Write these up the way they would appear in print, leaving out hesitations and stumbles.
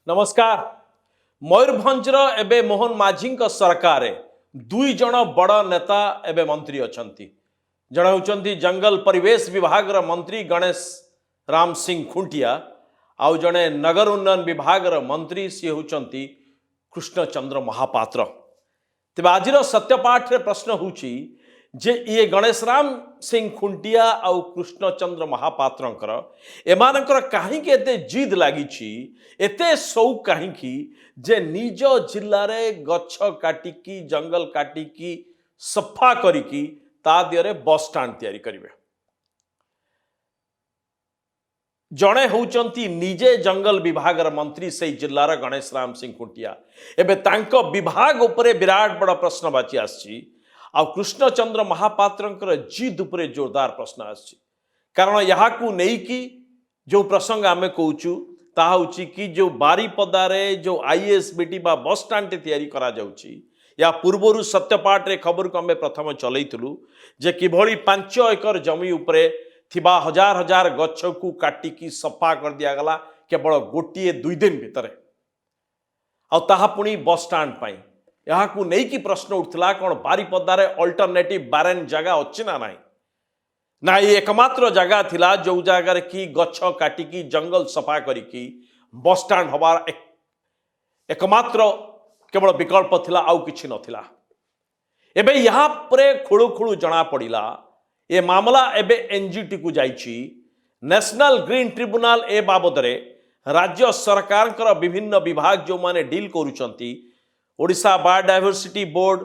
नमस्कार। मयूरभंजर एबे मोहन माझी सरकार दुई जन बड़ नेता एबे मंत्री अछंती। जड़े होचंती जंगल परिवेश विभाग मंत्री गणेश राम सिंह खुंटिया आउ जड़े नगर उन्नयन विभाग मंत्री सी होचंती कृष्णचंद्र महापात्र। तेज आज सत्यपाठ रे प्रश्न होची जे ये गणेश राम सिंह खुंटिया आउ कृष्णचंद्र महापात्र एमानकर कहीं एते जिद लगी एते शौक कहीं जे निज जिल्लार गछ काटिकी जंगल काटिकी सफा करिकी ता दिहरे बस स्टाण्ड तैयारी करिवे। जड़े होचंती निजे जंगल विभाग मंत्री से जिल्लार गणेश राम सिंह खुंटिया एबे तांको विभाग उपरे विराट बड़ प्रश्नवाची आछि। आ कृष्णचंद्र महापात्र जिद उपरे जोरदार प्रश्न आछि। कारण यहाँ नहीं जो प्रसंग आम कहूँ ताऊँ कि जो बारीपदारे जो आईएसबीटी बा बस स्टाण्ड तैयारी करा जाउची या पूर्वर सत्यपाठ रे खबर को आम प्रथम चलैलु जे किभली 5 एकर जमी उपरे थिबा हजार हजार गछ को काटिकी सफा कर दियागला केवल गोटे 2 दिन भितर आ ताहा पुणी बस स्टाण्ड पाई। यहाँ नहीं कि प्रश्न उठला कौन बारीपदारे अल्टरनेटिव बारेन जगह अच्छी ना नहीं ना ये एकमात्र जगह थिला जो जगार कि गछ काटिकी जंगल सफा करिकी बस स्टाण्ड हबार एकमात्र केवल विकल्प थिला आउ किछि नथिला। एबे यहाँ परे खुळु खुळु जना पड़िला ए मामला एबे एनजीटी को जाइछि। नेशनल ग्रीन ट्रिब्यूनल ए बाबद रे राज्य सरकार विभिन्न विभाग जो माने डील करूचंती ओडिशा बायोडायवर्सिटी बोर्ड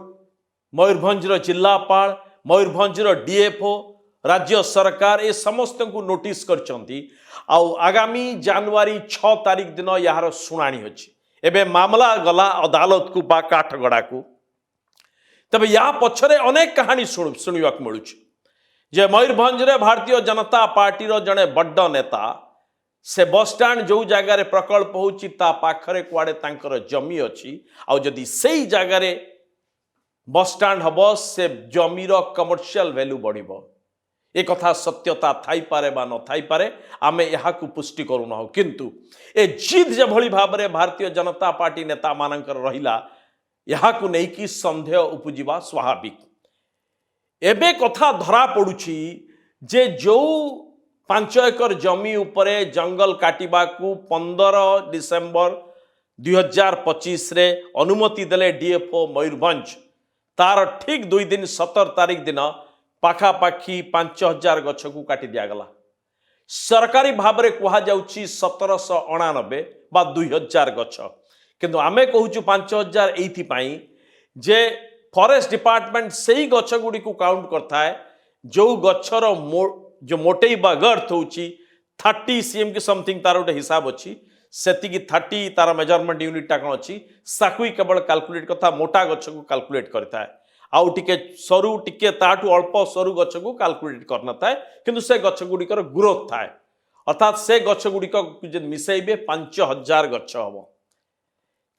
मयूरभंजर जिलापाल मयूरभंजर डीएफओ राज्य सरकार ए समस्त को नोटिस करचंती। आगामी जनवरी 6 तारिख दिन यार शुणाणी अछि। एबे मामला गला अदालत को बा काठगड़ा को। तबे या पछरे अनेक कहानी शुणिबाक मिलुछि जे मयूरभंजरे भारतीय जनता पार्टी रो जने बड्ड नेता से बस स्टाण्ड जो जगार प्रकल्प होची ता पाखरे कुआडे तांकर जमी अच्छी आ जदि सेई जगार बस स्टाण्ड हबो से जमीर कमर्शियल वैल्यू बढ़िबो। ए कथा सत्यता थाई पारे बा न थाई पारे आमे यहाँ को पुष्टि करू न किंतु ए जिद जे भली भाबरे भारतीय जनता पार्टी नेता मानकर रहिला यहाँ को नहीं कि संदेह उपजिबा स्वाभाविक। एबे कथा धरा पड़ुछि जे जो 5 एकर जमी उपरे जंगल काटिबा को 15 डिसेम्बर 2025 रे अनुमति देले डीएफओ मयूरभंज तार ठीक 2 दिन 17 तारिख दिन पाखापाखी 5000 गछ को काटी दियागला। सरकारी भाव में कह जाउछि 1799 बा 2000 गछ किंतु आमे कहूँ 5000 एइथिपाई जे फॉरेस्ट डिपार्टमेंट सही गछ गुडी को काउंट करता है जो गछर जो मोटे गर्थ होची 30 सीएम की समथिंग तार गोटे हिसाब अच्छी सेतिकी 30 तार मेजरमेंट यूनिटा कौन अच्छी साकु केवल कैलकुलेट करता मोटा गछ को कैलकुलेट करता है आउ टिके सरू टिके ताटू अल्प सरू गछ को कैलकुलेट करना था किंतु से गछ गुड़िकर ग्रोथ थाए अर्थात से गछ गुड़िक मिसेबे 5000 गछ हम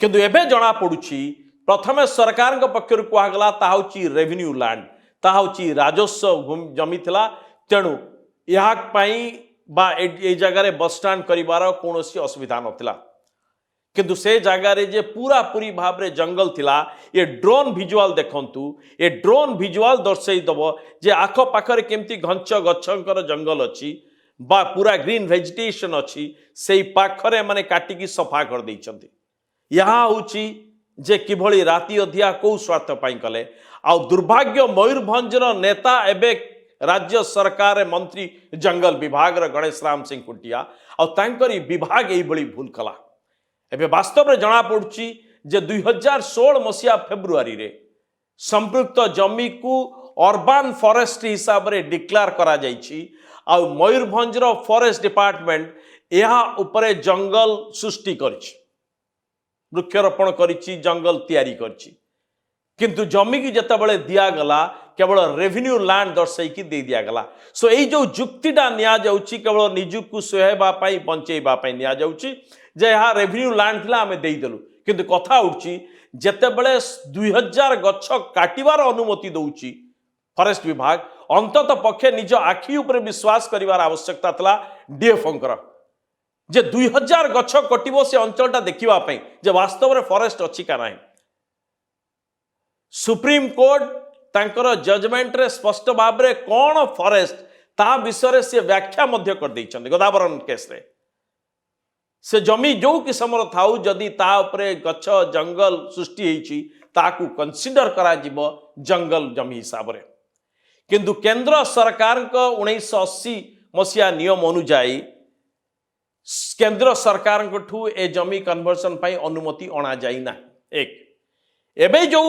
किंतु एबे जना पड़ुछि प्रथमे सरकार पक्षर कहगला ताहउछि रेवेन्यू लैंड ताहउछि राजस्व जमी थिला तेणु यहाँ बा ए जगार बस स्टाण्ड करिवार कौनसी असुविधा नथिला किंतु से जगार जे पूरा पूरी भाव में जंगल थिला ये ड्रोन विजुआल देखंतु ये ड्रोन विजुआल दर्शई दब जे आख पाखरे केमती घंच गछंकर जंगल अछि बा पूरा ग्रीन वेजिटेशन अछि सेई पाखरे माने काटिकी सफा कर दैछंती। यहाँ होची जे किभली राति अधिया को स्वार्थ पाई कले आ दुर्भाग्य मयूरभंजर नेता एबे राज्य सरकार मंत्री जंगल विभाग गणेश राम सिंह खुंटिया और विभाग यही भूल कला। एबे वास्तव में जना पड़ुछि जे 2016 मसीहा फेब्रुआरी रे संपृक्त जमी को अर्बान फॉरेस्ट हिसाब रे डिक्लेयर करा जाइछि आ मयूरभंजर फॉरेस्ट डिपार्टमेंट यहाँ उपरे जंगल सृष्टि करिछि वृक्षरोपण करिछि जंगल तैयारी करिछि किंतु जमी की जितेबाला दिगला केवल रेवेन्यू लैंड दर्शैकी दे दिगला। सो यही जो जुक्तिटा निया जाउछि केवल निजुक को सुहेबाई बंचेबाई निया जाउछि जे यहाँ रेवेन्यू लैंड थिला आमे देदेलु किंतु कथा उठछि जेतेबेले 2000 गछ काटिबार अनुमति दउछि फॉरेस्ट विभाग अंतत पक्षे निज आखि उपरे विश्वास करिवार आवश्यकता थिला डीएफओ जे 2000 गछ कटिब से अंचलटा देखा जे वास्तव में फॉरेस्ट अच्छी का ना। सुप्रीम कोर्ट तांकर जजमेंट रे स्पष्ट भाव में कौन फॉरेस्ट ता विषय से व्याख्या कर देइछन्ते गोदावरण केस रे। से जमी जो किसमर थाउ जदि ता उपरे गछ जंगल सृष्टि होइछि ताकू कंसीडर करा जिवो जंगल जमी हिसाब रे। किंतु केंद्र सरकार को 1980 मसीहा नियम अनुजाई केंद्र सरकार ठू ए जमी कन्वर्सन पाई अनुमति अणा जाई ना। एक एबे जो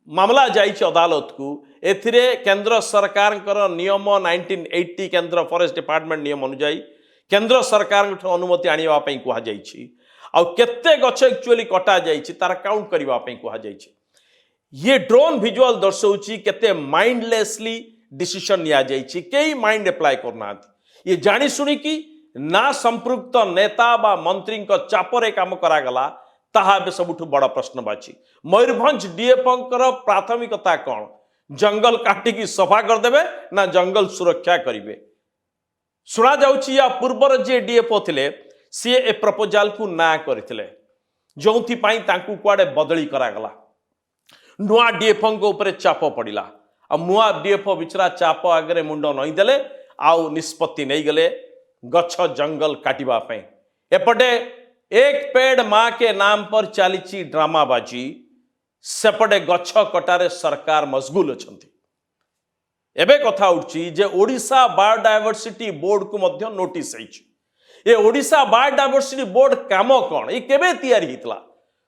मामला जाइछि अदालत को एथिरे केंद्र सरकार नियम 1980 केंद्र फॉरेस्ट डिपार्टमेंट नियम अनुजाई केंद्र सरकार अनुमति आनिबा पई कुहा जाइछि आ केते गछ एक्चुअली कटा जाइछि तार काउंट करिबा पई कुहा जाइछि। ये ड्रोन विजुअल दर्शाउछि केते माइंडलेसली डिसीजन निया जाइछि केही माइंड अप्लाई करना। ये जानि सुनी कि ना संपृक्त नेता बा मंत्री चापरे काम करागला ताहा बे सबुठु बड़ प्रश्नवाची। मयूरभंज डीएफओ प्राथमिकता कौन जंगल काटिकी सफा करदेवे ना जंगल सुरक्षा करेंगे। शुणा जाउछि या पूर्वर जे डीएफओ थिले सी ए प्रपोजाल को ना करथिले जोंथि पई तांकु कुआडे बदली करागला। नुआ डीएफओ ऊपर चाप पड़िला आ मुआ डीएफओ बिचरा चाप आगे मुंड नई देले आउ निष्पत्ति नहीं गले गछ जंगल काटिबा पई। एपटे एक पेड़ माँ के नाम पर चली ड्रामाबाजी सेपटे गछ कटारे सरकार मशगुल अछंती। एबे कथा उठी जे ओडिशा बायोडायवर्सिटी बोर्ड को मध्य नोटिस आइछि। ये ओडिशा बायोडायवर्सिटी बोर्ड काम कौन ये केबे तैयारी हितला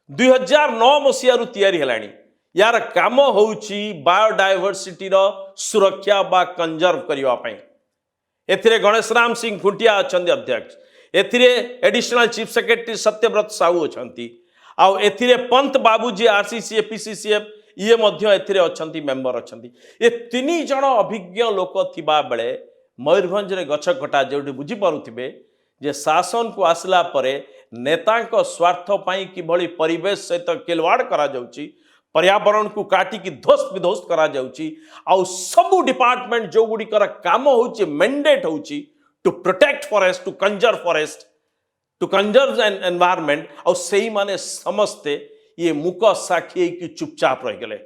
2009 मसीहा रु तैयारी हेलानी। यार काम होउछि बायोडायवर्सिटी रो सुरक्षा बा कंजर्व करिवा पई। एथिरे गणेश राम सिंह खुंटिया अछंती अध्यक्ष एथिरे additional chief secretary Satyabrata Sahu अछंती आउ एथिरे पंत बाबूजी आरसीसी एपीसीसीएफ ये मध्य एथिरे अछंती मेंबर अछंती। ये तीन जण अभिज्ञ लोक थिबा बेले मयूरभंज रे गछ कटा जोठी बुझी पारुथिबे जे शासन को आसला परे नेतांक स्वार्थ पाई किभली परिवेश सहित खिलवाड़ करा जाउची पर्यावरण को काटिकी ध्वस्त विध्वस्त करा जाउची आउ सबु डिपार्टमेंट जो गुडी कर काम होउची मैंडेट होउची to protect forest to conserve environment और सही माने समस्ते ये मुक साखी कि चुपचाप रह गले।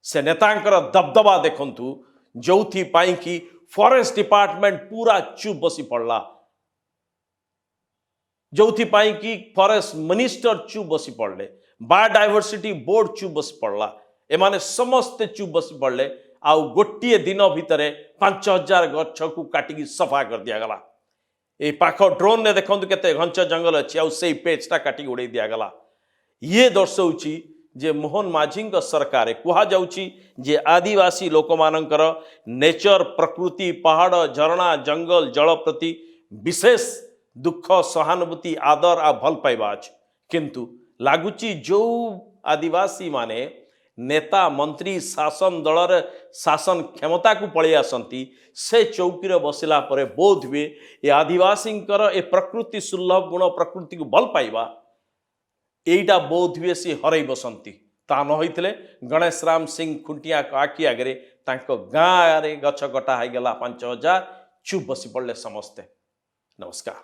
से नेतांकर दबदबा देखंतु जोथि पाई कि फॉरेस्ट डिपार्टमेंट पूरा चुप बसी पड़ला जोथि पाई कि फॉरेस्ट मिनिस्टर चुप बसी पड़ले बायोडायवर्सिटी बोर्ड चुप बसी पड़ला एमाने समस्ते चुप बसी पड़ले आउ गोटे दिन भितर 5000 गछ को काटिकी सफा कर दिया गला। ए पाख ड्रोन ने देखंतु केते घंच जंगल अछि आउ सेई पेचटा काटी उड़े दिया गला। ये दर्शाउछि जे मोहन माझी सरकार कुहा जाउछि जे आदिवासी लोक मानकर नेचर प्रकृति पहाड़ झरणा जंगल जल प्रति विशेष दुख सहानुभूति आदर आ भल पाइबा अछि। किंतु लागुची जो आदिवासी माने नेता मंत्री शासन दलर शासन क्षमता को पड़े आसंती से चौकी बसिला परे बोध हुए ये आदिवासी ए प्रकृति सुलभ गुण प्रकृति को भल पाइबा एटा बोध हुए सी हरई बसंती ता न होइतले गणेश राम सिंह खुंटिया आखि आगे गाँ रे गछ कटा हो गला 5000 चुप बसी पड़े समस्ते। नमस्कार।